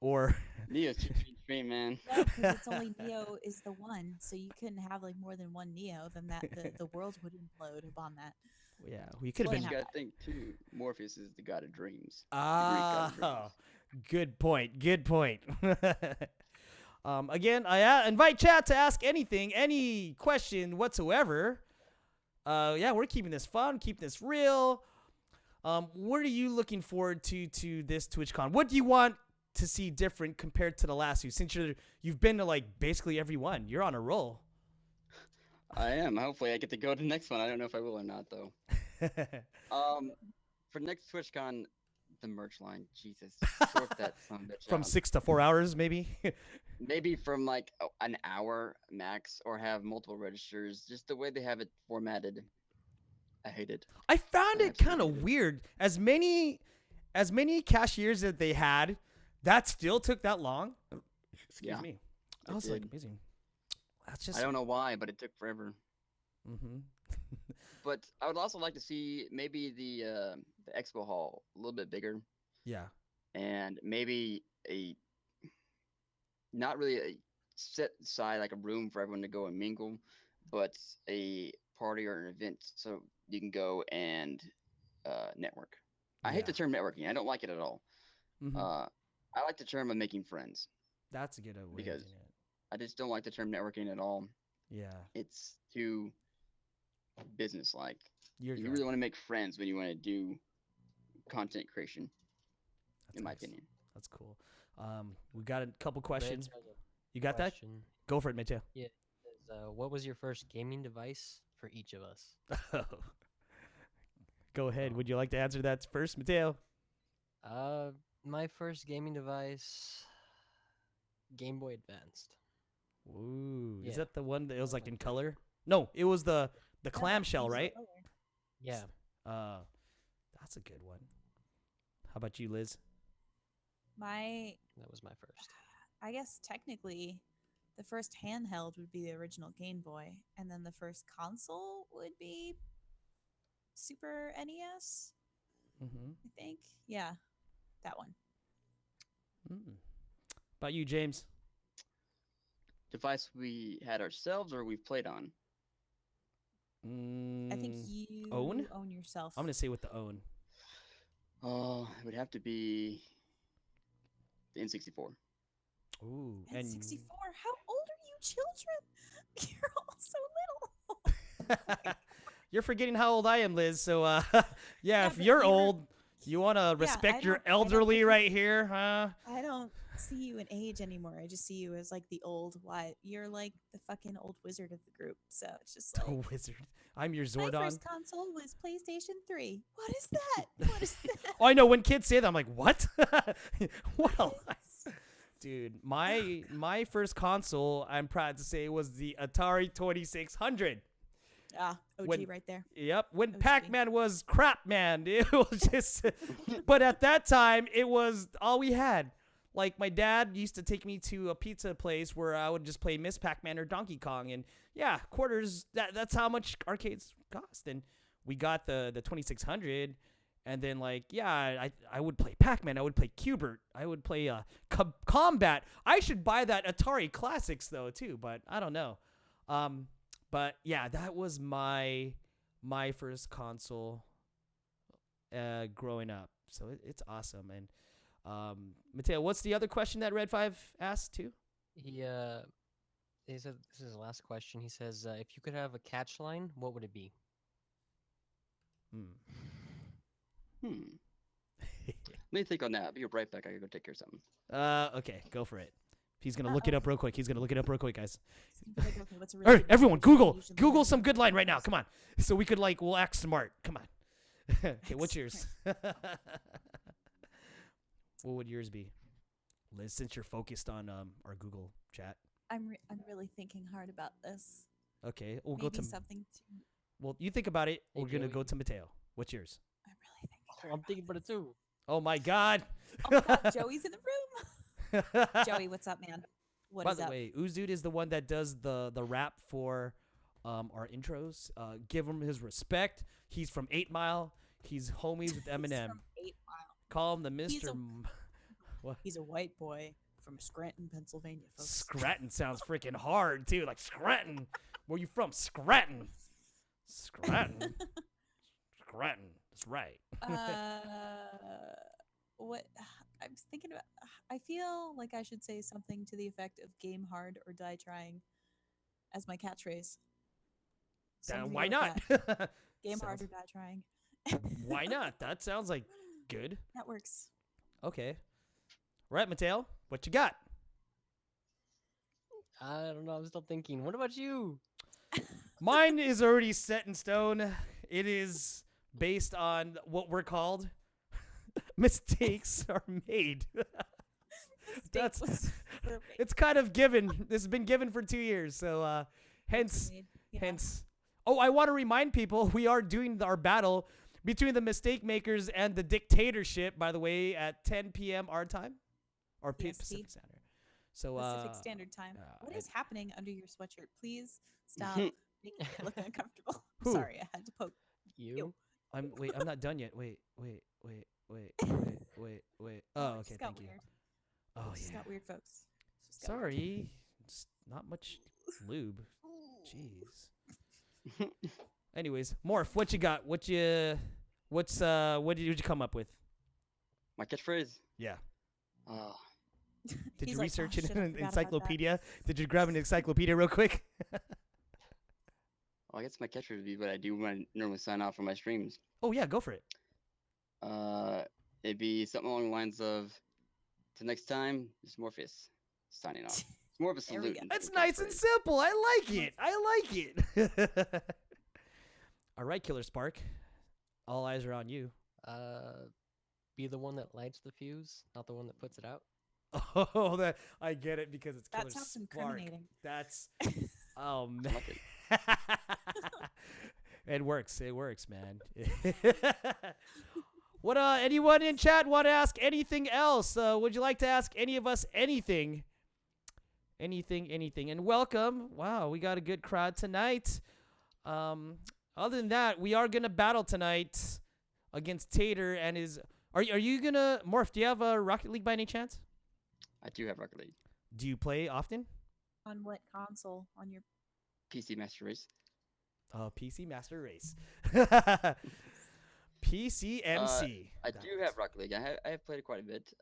or Neo's too mainstream, man. No, because it's only Neo is the one, so you couldn't have like more than one Neo. Then the world would implode upon that. yeah, we could have But been. you gotta think too. Morpheus is the god of dreams. The Greek god of Ah, dreams. good point. Good point. Again, I invite chat to ask anything, any question whatsoever. Yeah, we're keeping this fun, keeping this real. What are you looking forward to this TwitchCon? What do you want to see different compared to the last few? Since you've been to like basically every one, you're on a roll. I am. Hopefully, I get to go to the next one. I don't know if I will or not, though. For next TwitchCon, the merch line. Jesus, sort that son of a bitch From out. 6 to 4 hours, maybe. Maybe from like an hour max, or have multiple registers. Just the way they have it formatted, I hate it. I found I it kind absolutely of hate it. weird. As many cashiers that they had, that still took that long. Excuse Yeah, me. I it was like, did. amazing. That's just. I don't know why, but it took forever. Mm-hmm. But I would also like to see maybe the expo hall a little bit bigger, Yeah. and maybe not really a set aside like a room for everyone to go and mingle, but a party or an event so you can go and network. I hate the term networking. I don't like it at all. Mhm. I like the term of making friends That's a good way because of doing it. I just don't like the term networking at all. Yeah, It's too business-like. you're You right. really want to make friends when you want to do content creation, That's in my nice. opinion. That's cool. We got a couple Red questions. has a You got that? question. Go for it, Mateo. Yeah. It says, what was your first gaming device for each of us? Go ahead. Oh. Would you like to answer that first, Mateo? My first gaming device, Game Boy Advanced. Ooh, is Yeah. that the one that it was was like my in first. color? No, it was the No, clamshell, these are right? color. Yeah. Uh, that's a good one. How about you, Liz? My, That was my first. I guess technically, the first handheld would be the original Game Boy, and then the first console would be Super NES. Mm-hmm. I think, yeah, that one. Mm. About you, James? Device we had ourselves or we've played on. I think you Own? own yourself. I'm gonna say with the own. Oh, it would have to be the N64. Ooh, and N64. How old are you, children? You're all so little. you're forgetting how old I am, Liz. So, yeah, if but you're you're- old, you want to respect your I don't elderly think- right here, huh? I don't see you in age anymore. I just see you as like the old what? You're like the fucking old wizard of the group. So it's just like The wizard. I'm your my Zordon. first console was PlayStation 3. What is that? What is that? Oh, I know when kids say that, I'm like, what? What? Dude, my first console, I'm proud to say, was the Atari 2600. Ah, OG When- right there. Yep, when OG. Pac-Man was crap, man. It was just, but at that time, it was all we had. Like my dad used to take me to a pizza place where I would just play Miss Pac-Man or Donkey Kong, and yeah, quarters. That's how much arcades cost. And we got the 2600, and then like yeah, I would play Pac-Man. I would play Cubert. I would play Combat. I should buy that Atari Classics though too, but I don't know. But yeah, that was my first console growing up. So it's awesome. And Mateo, what's the other question that Red 5 asked too? He said this is his last question. He says, if you could have a catch line, what would it be? Hmm. Let me think on that. I'll be right back. I gotta go take care of something. Okay, go for it. He's gonna look it up real quick. He's gonna look it up real quick, guys. You'd be like, okay, what's a All really right, good everyone, question? Google Usually Google like some good line right now. answers. Come on, so we could we'll act smart. Come on. Okay, what's yours? What would yours be, Liz? Since you're focused on our Google chat. I'm really thinking hard about this. Okay, we'll Maybe go to. something to. Well, you think about it. Hey, We're gonna Joey. go to Mateo. What's yours? I'm really thinking. Oh, hard I'm thinking about it too. Oh my God. about it. Oh my God, Joey's in the room. Joey, what's up, man? What By is the up? way, Uzdude is the one that does the rap for our intros. Give him his respect. He's from 8 Mile. He's homies with He's Eminem. from 8 Mile. Call him the He's Mr. a- He's a white boy from Scranton, Pennsylvania, folks. Scranton sounds freaking hard too. Like Scranton. Where you from? Scranton. Scranton. Scranton. That's right. What I was thinking about, I feel like I should say something to the effect of "game hard or die trying" as my catchphrase. Something Why like not? that. Game hard Sounds- or die trying. Why not? That sounds like good. That works. Okay. Right, Mateo. What you got? I don't know. I'm still thinking. What about you? Mine is already set in stone. It is based on what we're called. Mistakes are made. Mistake was perfect. It's kind of given. This has been given for 2 years, so hence. Yeah. Oh, I want to remind people we are doing our battle between the mistake makers and the dictatorship. By the way, at 10 p.m. our time, or PST. Pacific Standard. So Pacific Standard Time. What is happening under your sweatshirt? Please stop making it look uncomfortable. Who? Sorry, I had to poke. You? I'm not done yet. Wait. Oh, it okay, just got thank you. weird. Oh It just yeah. got weird, folks. It just got weird. Sorry, just not much lube. Jeez. Anyways, Morph, what you got? What what did you come up with? My catchphrase. Yeah. Oh, Did He's you like, research "Oh, it shit, in I an forgot about that." encyclopedia? Did you grab an encyclopedia real quick? I guess my catchphrase would be what I do when I normally sign off for my streams. Oh yeah, go for it. It'd be something along the lines of, "Till next time, this is Morpheus signing off." It's more of a There we salute. go. than That's a nice and catchphrase. simple. I like it. I like it. All right, Killer Spark. All eyes are on you. Be the one that lights the fuse, not the one that puts it out. Oh, that I get it because it's Killer That sounds Spark. incriminating. That's oh I man. like it. It works. It works, man. What anyone in chat want to ask anything else? Would you like to ask any of us anything? Anything. And welcome. Wow, we got a good crowd tonight. Other than that, we are gonna battle tonight against Tater and his. Are you gonna Morph? Do you have a Rocket League by any chance? I do have Rocket League. Do you play often? On what console? On your PC Master Race. PC Master Race. PCMC. I do have Rocket League. I have played it quite a bit.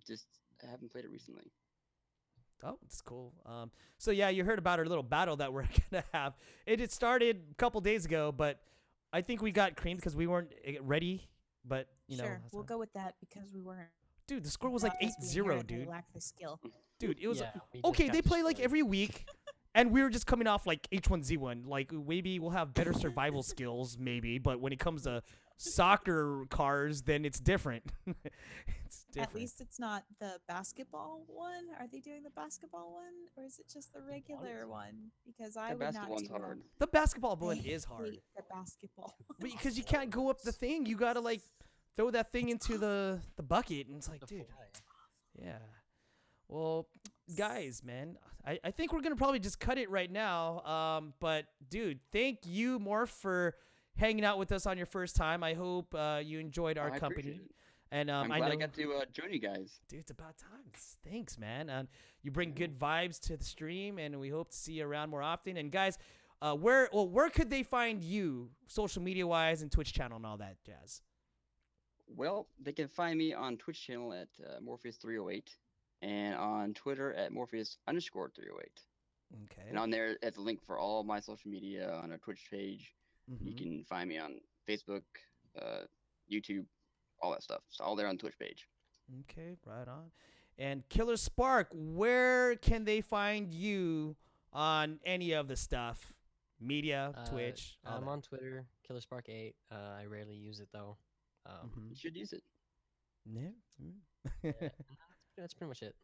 Just I haven't played it recently. Oh, that's cool. So yeah, you heard about our little battle that we're gonna have. It started a couple days ago, but I think we got creamed because we weren't ready. But you know, sure, that's we'll not- go with that because we weren't. dude, the score was like because we 8-0, inherently dude. Lack the skill. Dude, it was Yeah, we just okay. got They play like destroyed. every week, and we were just coming off like H1Z1. Like maybe we'll have better survival skills, maybe. But when it comes to soccer cars, then it's different. It's different. At least it's not the basketball one. Are they doing the basketball one, or is it just the regular one? Because I The would not basketball one's do hard. The basketball I one is hard. hate the basketball. Because you can't go up the thing. You gotta like throw that thing into the bucket, and it's like, The dude, fly. yeah. Well, guys, man, I think we're gonna probably just cut it right now. But dude, thank you, Morph, for hanging out with us on your first time. I hope you enjoyed our I company. appreciate it. And I'm I glad know, I got to join you guys. dude, it's about time. Thanks, man. You bring good vibes to the stream, and we hope to see you around more often. And guys, where could they find you, social media wise, and Twitch channel and all that jazz? Well, they can find me on Twitch channel at Morpheus308 and on Twitter at Morpheus_308. Okay. And on there, at the link for all my social media on our Twitch page. You Mhm. can find me on Facebook, YouTube, all that stuff. It's all there on the Twitch page. Okay, right on. And Killer Spark, where can they find you on any of the stuff? Media, Twitch. all I'm that. on Twitter, KillerSpark8. I rarely use it though. Mhm. You should use it. Yeah. Yeah, that's pretty much it.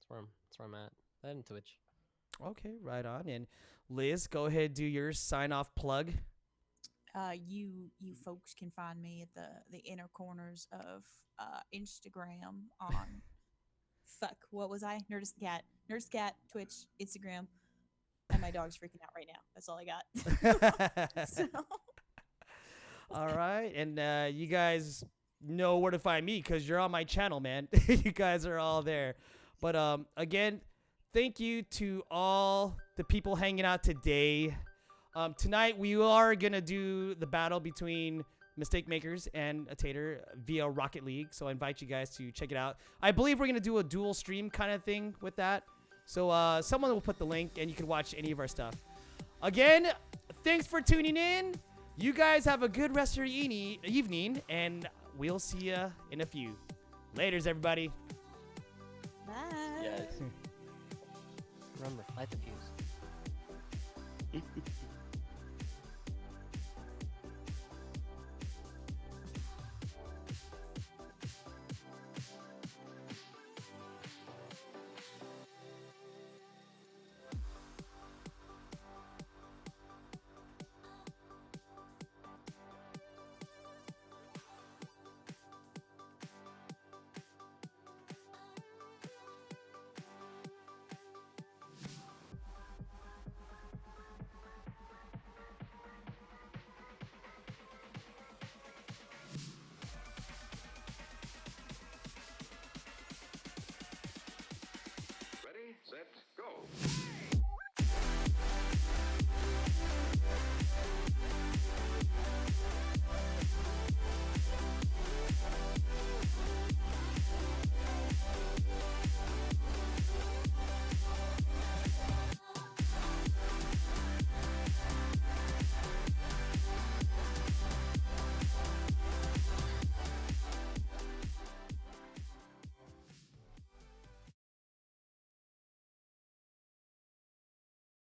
That's where I'm at. That and Twitch. Okay, right on. And Liz, go ahead, do your sign off plug. You folks can find me at the inner corners of Instagram on what was I? Nerdist Cat, Twitch, Instagram, and my dog's freaking out right now. That's all I got. So, All right, and you guys know where to find me because you're on my channel, man. You guys are all there. But again, thank you to all the people hanging out today. Tonight we are gonna do the battle between Mistake Makers and a Tater via Rocket League. So I invite you guys to check it out. I believe we're gonna do a dual stream kind of thing with that. So someone will put the link and you can watch any of our stuff. Again, thanks for tuning in. You guys have a good rest of your evening, and we'll see you in a few. Laters, everybody. bye. Yes. Remember, light the fuse.